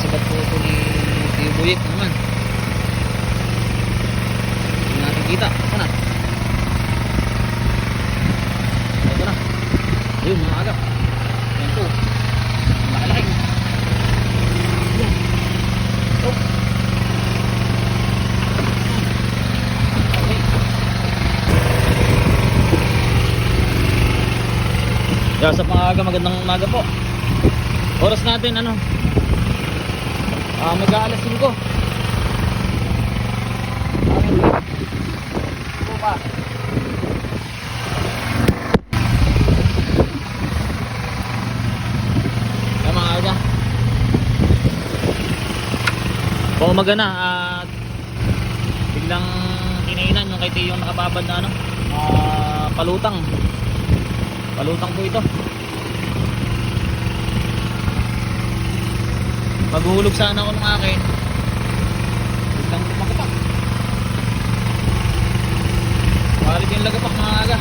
Kasibat po ito ni Tio Buyek naman. Hindi natin kita. Ito na. Ito na. Ayun mga agap. Yan po. Malaki-laki. Yan. Oh. Okay. Yan sa pangaga, magandang umaga po. Oras natin ano? Mag-aalas 5. Pa. Tama aga. Umaga na at biglang kinainan yung kay Tio yung nakababad na ano, palutang. Palutang po ito. Maghuhulog sana ako ng akin. Biglang magapak. Palit yung lagapak mga aga.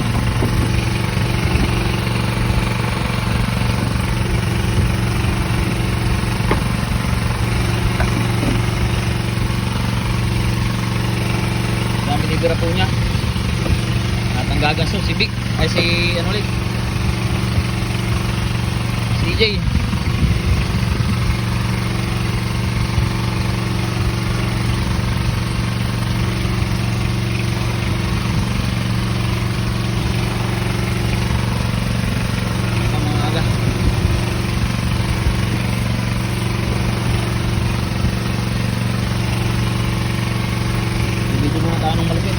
Dami nibira po niya. At ang gaganso si Vic. Ay si ano ulit, si CJ. Anong malapit?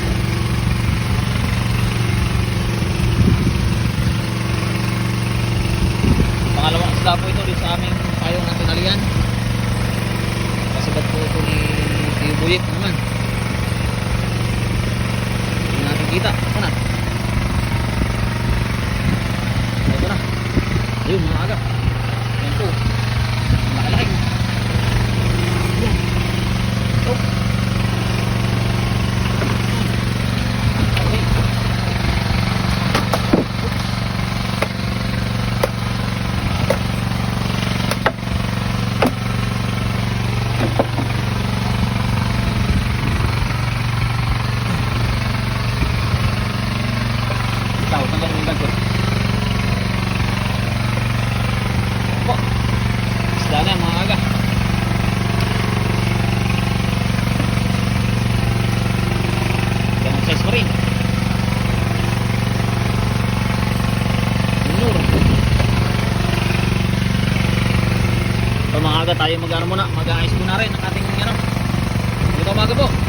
Pangalawang isla po ito din sa aming payong ng tinalian. Kasibat po ito ni Tio Buyek naman. Hindi natin kita. Ito na. Ito na. Ayun mga agap. Yan po. Malaki-laki. Yan. Oh. Isda na mga aga. Ganang size pa rin. So mga aga tayo mag-ano muna, mag-aayos muna rin ang ating ano. Ito umaga po.